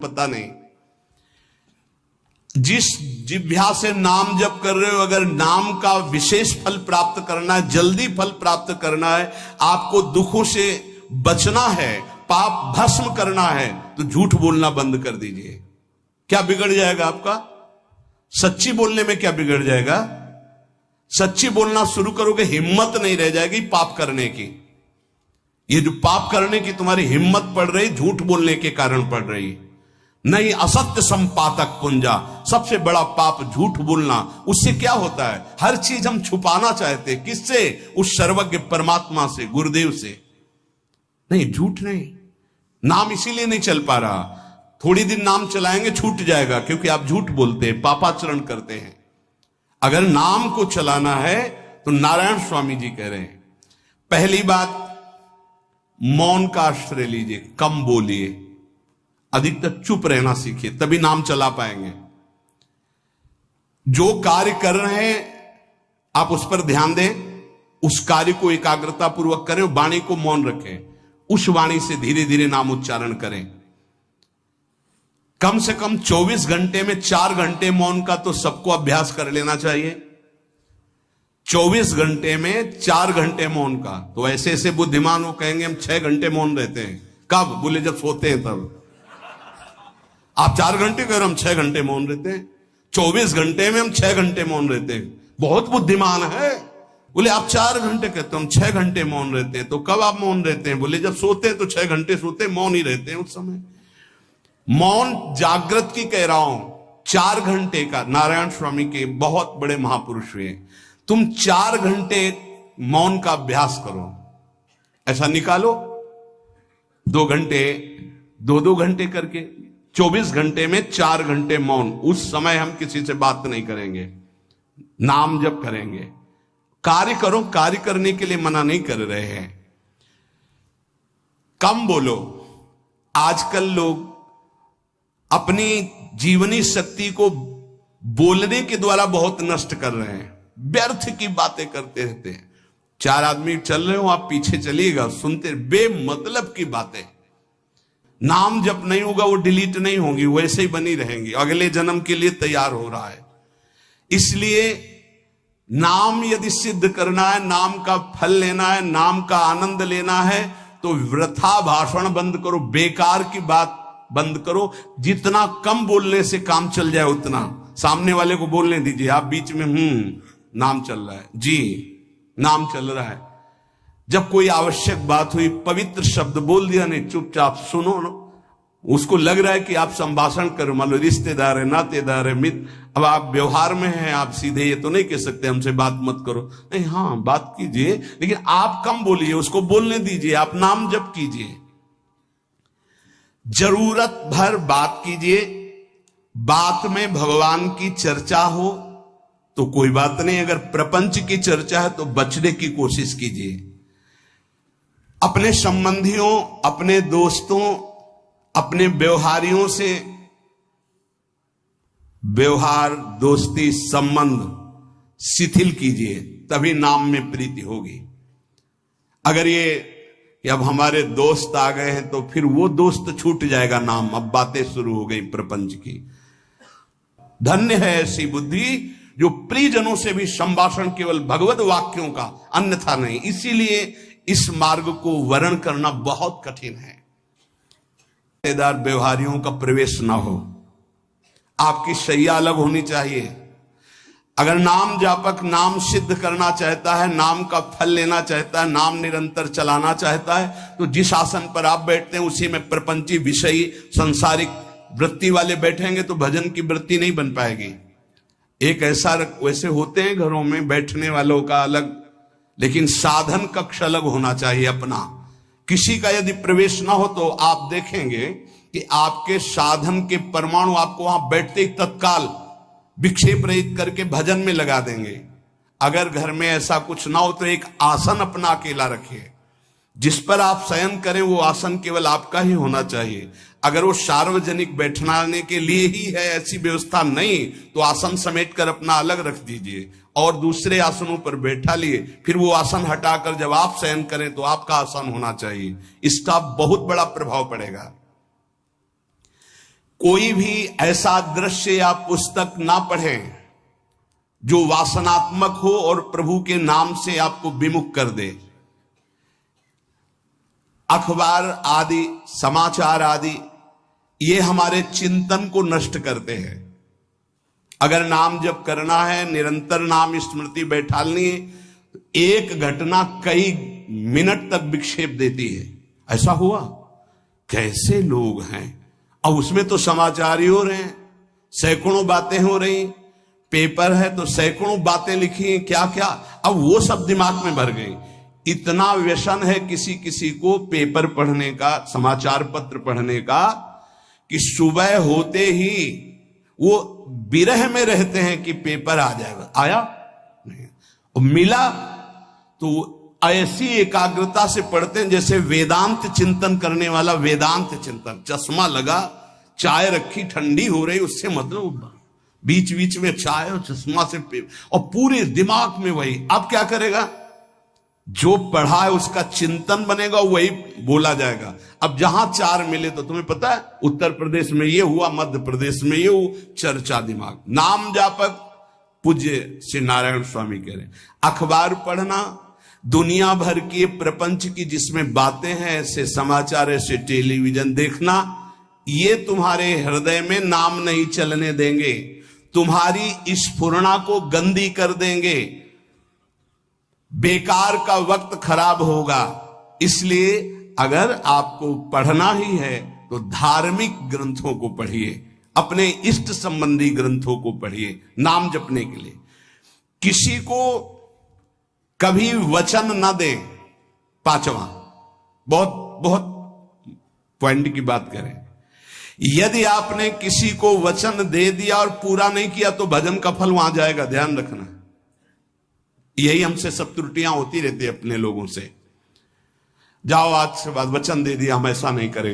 पता नहीं। जिस जिह्वा से नाम जप कर रहे हो, अगर नाम का विशेष फल प्राप्त करना है, जल्दी फल प्राप्त करना है, आपको दुखों से बचना है, पाप भस्म करना है, तो झूठ बोलना बंद कर दीजिए। क्या बिगड़ जाएगा आपका? सच्ची बोलने में क्या बिगड़ जाएगा? सच्ची बोलना शुरू करोगे, हिम्मत नहीं रह जाएगी पाप करने की। ये जो पाप करने की तुम्हारी हिम्मत पड़ रही, झूठ बोलने के कारण पड़ रही। नहीं, असत्य संपातक पुंजा, सबसे बड़ा पाप झूठ बोलना। उससे क्या होता है? हर चीज हम छुपाना चाहते, किससे? उस सर्वज्ञ परमात्मा से, गुरुदेव से। नहीं, झूठ नहीं। नाम इसीलिए नहीं चल पा रहा, थोड़ी दिन नाम चलाएंगे छूट जाएगा, क्योंकि आप झूठ बोलते हैं, पापाचरण करते हैं। अगर नाम को चलाना है तो नारायण स्वामी जी कह रहे हैं, पहली बात मौन का आश्रय लीजिए, कम बोलिए, अधिकतर चुप रहना सीखिए, तभी नाम चला पाएंगे। जो कार्य कर रहे हैं आप उस पर ध्यान दें, उस कार्य को एकाग्रता पूर्वक करें, वाणी को मौन रखें, उस वाणी से धीरे धीरे नाम उच्चारण करें। कम से कम 24 घंटे में 4 घंटे मौन का तो सबको अभ्यास कर लेना चाहिए। 24 घंटे में 4 घंटे मौन का। तो ऐसे ऐसे बुद्धिमान हो कहेंगे हम 6 घंटे मौन रहते हैं। कब? बोले जब सोते हैं तब। आप 4 घंटे कह रहे हम 6 घंटे मौन रहते हैं। 24 घंटे में हम 6 घंटे मौन रहते हैं, बहुत बुद्धिमान है। बोले आप 4 घंटे कहते हम 6 घंटे मौन रहते हैं। तो कब आप मौन रहते हैं? बोले जब सोते हैं तो 6 घंटे सोते हैं, मौन ही रहते हैं उस समय। मौन जागृत की कह रहा हूं, 4 घंटे का। नारायण स्वामी के बहुत बड़े महापुरुष हुए, तुम 4 घंटे मौन का अभ्यास करो। ऐसा निकालो 2 घंटे, 2 घंटे करके 24 घंटे में 4 घंटे मौन। उस समय हम किसी से बात नहीं करेंगे, नाम जप करेंगे। कार्य करो, कार्य करने के लिए मना नहीं कर रहे हैं। कम बोलो। आजकल लोग अपनी जीवनी शक्ति को बोलने के द्वारा बहुत नष्ट कर रहे हैं, व्यर्थ की बातें करते रहते हैं। 4 आदमी चल रहे हो, आप पीछे चलिएगा, सुनते, बेमतलब की बातें। नाम जब नहीं होगा वो डिलीट नहीं होंगी, वैसे ही बनी रहेंगी, अगले जन्म के लिए तैयार हो रहा है। इसलिए नाम यदि सिद्ध करना है, नाम का फल लेना है, नाम का आनंद लेना है, तो वृथा भाषण बंद करो, बेकार की बात बंद करो। जितना कम बोलने से काम चल जाए उतना। सामने वाले को बोलने दीजिए, आप बीच में नाम चल रहा है जी, नाम चल रहा है। जब कोई आवश्यक बात हुई, पवित्र शब्द बोल दिया, नहीं चुपचाप सुनो ना। उसको लग रहा है कि आप संभाषण करो, मान लो रिश्तेदार है, नातेदार है, मित्र, अब आप व्यवहार में हैं, आप सीधे ये तो नहीं कह सकते हमसे बात मत करो। नहीं, हाँ बात कीजिए, लेकिन आप कम बोलिए, उसको बोलने दीजिए, आप नाम जप कीजिए, जरूरत भर बात कीजिए। बात में भगवान की चर्चा हो तो कोई बात नहीं, अगर प्रपंच की चर्चा है तो बचने की कोशिश कीजिए। अपने संबंधियों, अपने दोस्तों, अपने व्यवहारियों से व्यवहार, दोस्ती, संबंध शिथिल कीजिए, तभी नाम में प्रीति होगी। अगर ये कि अब हमारे दोस्त आ गए हैं तो फिर वो दोस्त छूट जाएगा नाम, अब बातें शुरू हो गई प्रपंच की। धन्य है ऐसी बुद्धि जो प्रियजनों से भी संभाषण केवल भगवत वाक्यों का, अन्यथा नहीं। इसीलिए इस मार्ग को वर्ण करना बहुत कठिन है। रिश्तेदार व्यवहारियों का प्रवेश ना हो, आपकी शैया अलग होनी चाहिए। अगर नाम जापक नाम सिद्ध करना चाहता है, नाम का फल लेना चाहता है, नाम निरंतर चलाना चाहता है, तो जिस आसन पर आप बैठते हैं उसी में प्रपंची, विषयी, संसारिक वृत्ति वाले बैठेंगे तो भजन की वृत्ति नहीं बन पाएगी। एक ऐसा, वैसे होते हैं घरों में बैठने वालों का अलग, लेकिन साधन कक्ष अलग होना चाहिए अपना। किसी का यदि प्रवेश ना हो तो आप देखेंगे कि आपके साधन के परमाणु आपको वहां बैठते ही तत्काल विक्षेप रहित करके भजन में लगा देंगे। अगर घर में ऐसा कुछ ना हो तो एक आसन अपना अकेला रखिए, जिस पर आप शयन करें वो आसन केवल आपका ही होना चाहिए। अगर वो सार्वजनिक बैठने के लिए ही है, ऐसी व्यवस्था नहीं, तो आसन समेट कर अपना अलग रख दीजिए और दूसरे आसनों पर बैठा लिए, फिर वो आसन हटाकर जब आप शयन करें तो आपका आसन होना चाहिए। इसका बहुत बड़ा प्रभाव पड़ेगा। कोई भी ऐसा दृश्य या पुस्तक ना पढ़ें जो वासनात्मक हो और प्रभु के नाम से आपको विमुख कर दे। अखबार आदि, समाचार आदि, ये हमारे चिंतन को नष्ट करते हैं। अगर नाम जप करना है, निरंतर नाम स्मृति बैठालनी है, एक घटना कई मिनट तक विक्षेप देती है। ऐसा हुआ, कैसे लोग हैं। अब उसमें तो समाचार ही हो रहे हैं, सैकड़ों बातें हो रही, पेपर है तो सैकड़ों बातें लिखी हैं, क्या क्या, अब वो सब दिमाग में भर गई। इतना व्यसन है किसी किसी को पेपर पढ़ने का, समाचार पत्र पढ़ने का, कि सुबह होते ही वो विरह में रहते हैं कि पेपर आ जाएगा। आया नहीं, और मिला तो ऐसी एकाग्रता से पढ़ते हैं जैसे वेदांत चिंतन करने वाला वेदांत चिंतन। चश्मा लगा, चाय रखी, ठंडी हो रही, उससे मतलब बीच बीच में चाय और चश्मा से और पूरे दिमाग में वही। अब क्या करेगा, जो पढ़ा है उसका चिंतन बनेगा, वही बोला जाएगा। अब जहां चार मिले तो तुम्हें पता है, उत्तर प्रदेश में ये हुआ, मध्य प्रदेश में ये हुआ, चर्चा दिमाग। नाम जापक पूज्य श्री नारायण स्वामी कह रहे, अखबार पढ़ना, दुनिया भर की प्रपंच की जिसमें बातें हैं, ऐसे समाचार, ऐसे टेलीविजन देखना, ये तुम्हारे हृदय में नाम नहीं चलने देंगे, तुम्हारी स्फुरणा को गंदी कर देंगे, बेकार का वक्त खराब होगा। इसलिए अगर आपको पढ़ना ही है तो धार्मिक ग्रंथों को पढ़िए, अपने इष्ट संबंधी ग्रंथों को पढ़िए नाम जपने के लिए। किसी को कभी वचन न दे। पांचवा, बहुत बहुत पॉइंट की बात करें, यदि आपने किसी को वचन दे दिया और पूरा नहीं किया तो भजन का फल वहां जाएगा, ध्यान रखना। यही हमसे सब त्रुटियां होती रहती है अपने लोगों से। जाओ आज से बाद वचन दे दिया, हम ऐसा नहीं करेंगे।